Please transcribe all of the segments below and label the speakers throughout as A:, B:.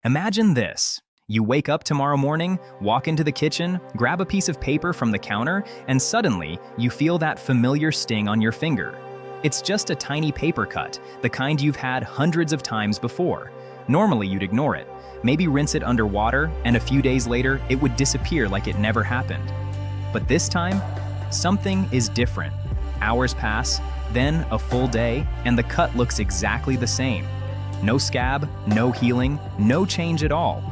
A: Imagine this. You wake up tomorrow morning, walk into the kitchen, grab a piece of paper from the counter, and suddenly you feel that familiar sting on your finger. It's just a tiny paper cut, the kind you've had hundreds of times before. Normally you'd ignore it, maybe rinse it under water, and a few days later it would disappear like it never happened. But this time, something is different. Hours pass, then a full day, and the cut looks exactly the same. No scab, no healing, no change at all.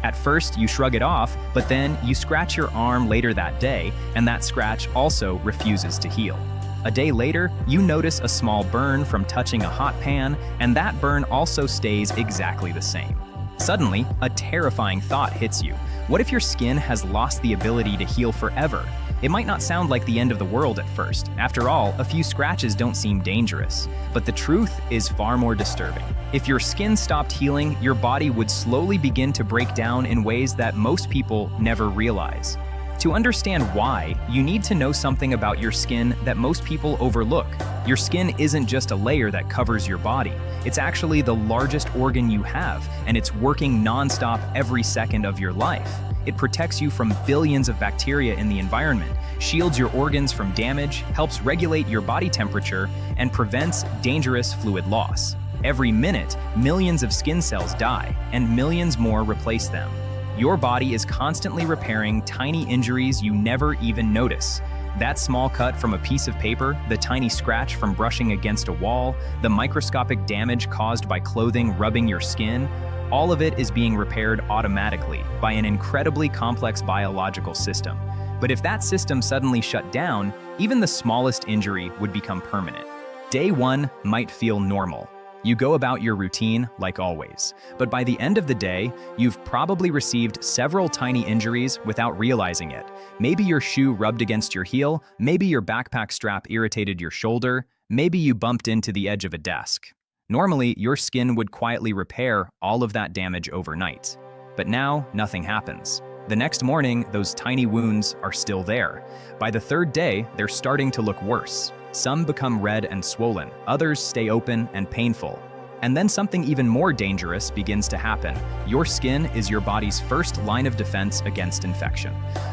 A: At first, you shrug it off, but then you scratch your arm later that day, and that scratch also refuses to heal. A day later, you notice a small burn from touching a hot pan, and that burn also stays exactly the same. Suddenly, a terrifying thought hits you. What if your skin has lost the ability to heal forever? It might not sound like the end of the world at first. After all, a few scratches don't seem dangerous. But the truth is far more disturbing. If your skin stopped healing, your body would slowly begin to break down in ways that most people never realize. To understand why, you need to know something about your skin that most people overlook. Your skin isn't just a layer that covers your body. It's actually the largest organ you have, and it's working non-stop every second of your life. It protects you from billions of bacteria in the environment, shields your organs from damage, helps regulate your body temperature, and prevents dangerous fluid loss. Every minute, millions of skin cells die, and millions more replace them. Your body is constantly repairing tiny injuries you never even notice. That small cut from a piece of paper, the tiny scratch from brushing against a wall, the microscopic damage caused by clothing rubbing your skin, all of it is being repaired automatically by an incredibly complex biological system. But if that system suddenly shut down, even the smallest injury would become permanent. Day one might feel normal. You go about your routine like always. But by the end of the day, you've probably received several tiny injuries without realizing it. Maybe your shoe rubbed against your heel, maybe your backpack strap irritated your shoulder, maybe you bumped into the edge of a desk. Normally, your skin would quietly repair all of that damage overnight. But now, nothing happens. The next morning, those tiny wounds are still there. By the third day, they're starting to look worse. Some become red and swollen, others stay open and painful. And then something even more dangerous begins to happen. Your skin is your body's first line of defense against infection.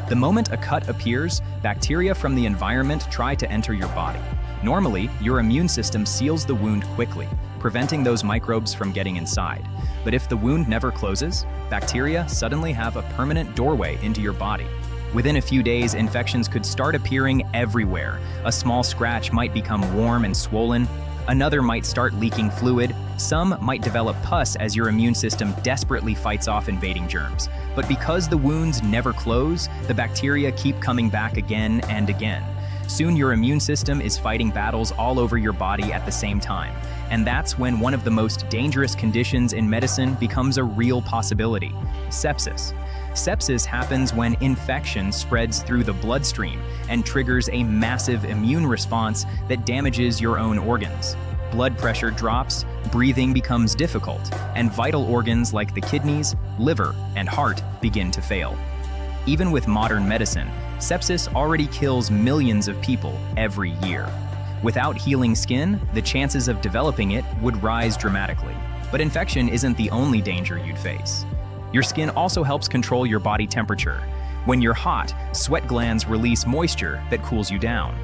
A: The moment a cut appears, bacteria from the environment try to enter your body. Normally, your immune system seals the wound quickly, preventing those microbes from getting inside. But if the wound never closes, bacteria suddenly have a permanent doorway into your body. Within a few days, infections could start appearing everywhere. A small scratch might become warm and swollen. Another might start leaking fluid. Some might develop pus as your immune system desperately fights off invading germs. But because the wounds never close, the bacteria keep coming back again and again. Soon your immune system is fighting battles all over your body at the same time. And that's when one of the most dangerous conditions in medicine becomes a real possibility: sepsis. Sepsis happens when infection spreads through the bloodstream and triggers a massive immune response that damages your own organs. Blood pressure drops, breathing becomes difficult, and vital organs like the kidneys, liver, and heart begin to fail. Even with modern medicine, sepsis already kills millions of people every year. Without healing skin, the chances of developing it would rise dramatically. But infection isn't the only danger you'd face. Your skin also helps control your body temperature. When you're hot, sweat glands release moisture that cools you down.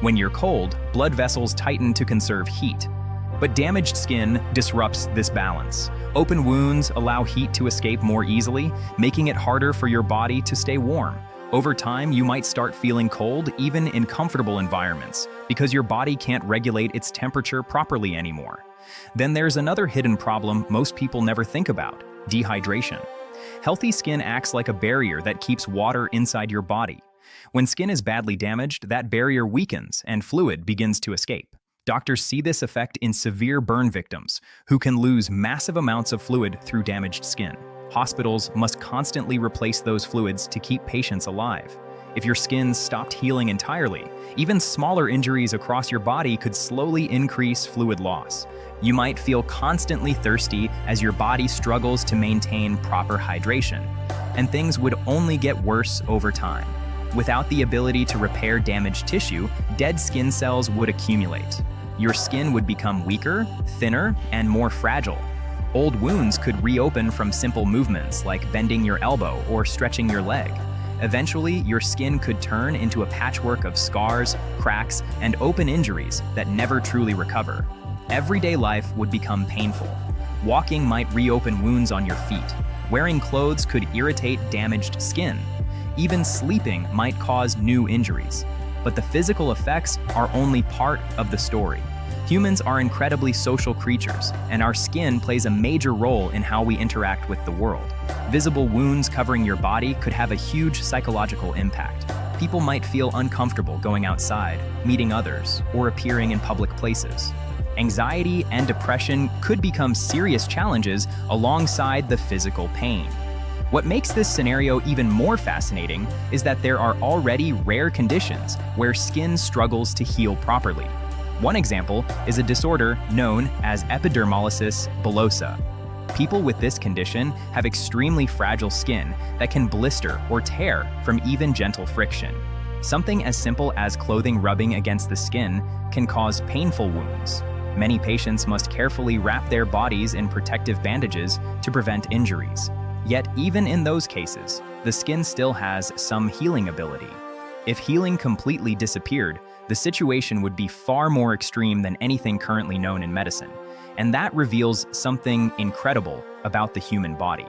A: When you're cold, blood vessels tighten to conserve heat. But damaged skin disrupts this balance. Open wounds allow heat to escape more easily, making it harder for your body to stay warm. Over time, you might start feeling cold even in comfortable environments because your body can't regulate its temperature properly anymore. Then there's another hidden problem most people never think about: dehydration. Healthy skin acts like a barrier that keeps water inside your body. When skin is badly damaged, that barrier weakens and fluid begins to escape. Doctors see this effect in severe burn victims, who can lose massive amounts of fluid through damaged skin. Hospitals must constantly replace those fluids to keep patients alive. If your skin stopped healing entirely, even smaller injuries across your body could slowly increase fluid loss. You might feel constantly thirsty as your body struggles to maintain proper hydration, and things would only get worse over time. Without the ability to repair damaged tissue, dead skin cells would accumulate. Your skin would become weaker, thinner, and more fragile. Old wounds could reopen from simple movements like bending your elbow or stretching your leg. Eventually, your skin could turn into a patchwork of scars, cracks, and open injuries that never truly recover. Everyday life would become painful. Walking might reopen wounds on your feet. Wearing clothes could irritate damaged skin. Even sleeping might cause new injuries. But the physical effects are only part of the story. Humans are incredibly social creatures, and our skin plays a major role in how we interact with the world. Visible wounds covering your body could have a huge psychological impact. People might feel uncomfortable going outside, meeting others, or appearing in public places. Anxiety and depression could become serious challenges alongside the physical pain. What makes this scenario even more fascinating is that there are already rare conditions where skin struggles to heal properly. One example is a disorder known as epidermolysis bullosa. People with this condition have extremely fragile skin that can blister or tear from even gentle friction. Something as simple as clothing rubbing against the skin can cause painful wounds. Many patients must carefully wrap their bodies in protective bandages to prevent injuries. Yet even in those cases, the skin still has some healing ability. If healing completely disappeared, the situation would be far more extreme than anything currently known in medicine. And that reveals something incredible about the human body.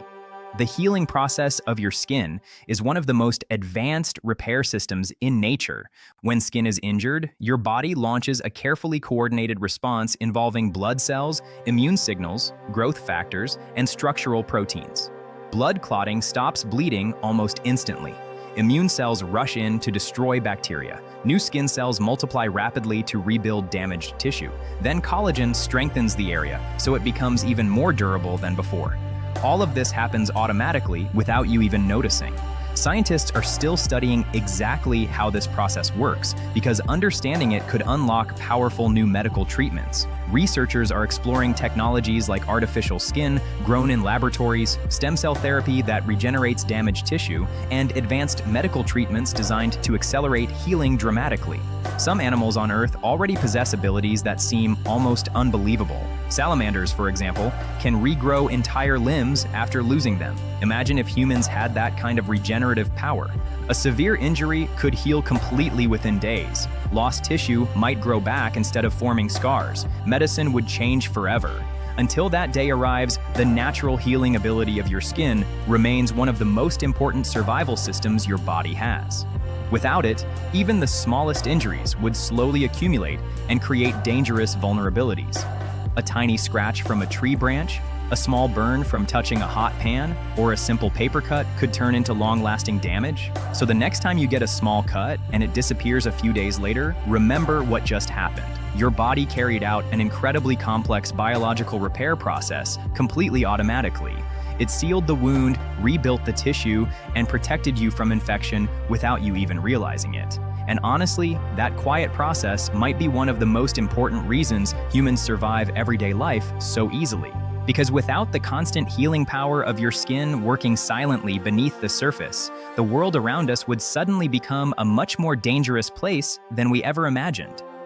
A: The healing process of your skin is one of the most advanced repair systems in nature. When skin is injured, your body launches a carefully coordinated response involving blood cells, immune signals, growth factors, and structural proteins. Blood clotting stops bleeding almost instantly. Immune cells rush in to destroy bacteria. New skin cells multiply rapidly to rebuild damaged tissue. Then collagen strengthens the area, so it becomes even more durable than before. All of this happens automatically without you even noticing. Scientists are still studying exactly how this process works because understanding it could unlock powerful new medical treatments. Researchers are exploring technologies like artificial skin grown in laboratories, stem cell therapy that regenerates damaged tissue, and advanced medical treatments designed to accelerate healing dramatically. Some animals on Earth already possess abilities that seem almost unbelievable. Salamanders, for example, can regrow entire limbs after losing them. Imagine if humans had that kind of regenerative power. A severe injury could heal completely within days. Lost tissue might grow back instead of forming scars. Medicine would change forever. Until that day arrives, the natural healing ability of your skin remains one of the most important survival systems your body has. Without it, even the smallest injuries would slowly accumulate and create dangerous vulnerabilities. A tiny scratch from a tree branch, a small burn from touching a hot pan, or a simple paper cut could turn into long-lasting damage. So the next time you get a small cut and it disappears a few days later, remember what just happened. Your body carried out an incredibly complex biological repair process completely automatically. It sealed the wound, rebuilt the tissue, and protected you from infection without you even realizing it. And honestly, that quiet process might be one of the most important reasons humans survive everyday life so easily. Because without the constant healing power of your skin working silently beneath the surface, the world around us would suddenly become a much more dangerous place than we ever imagined.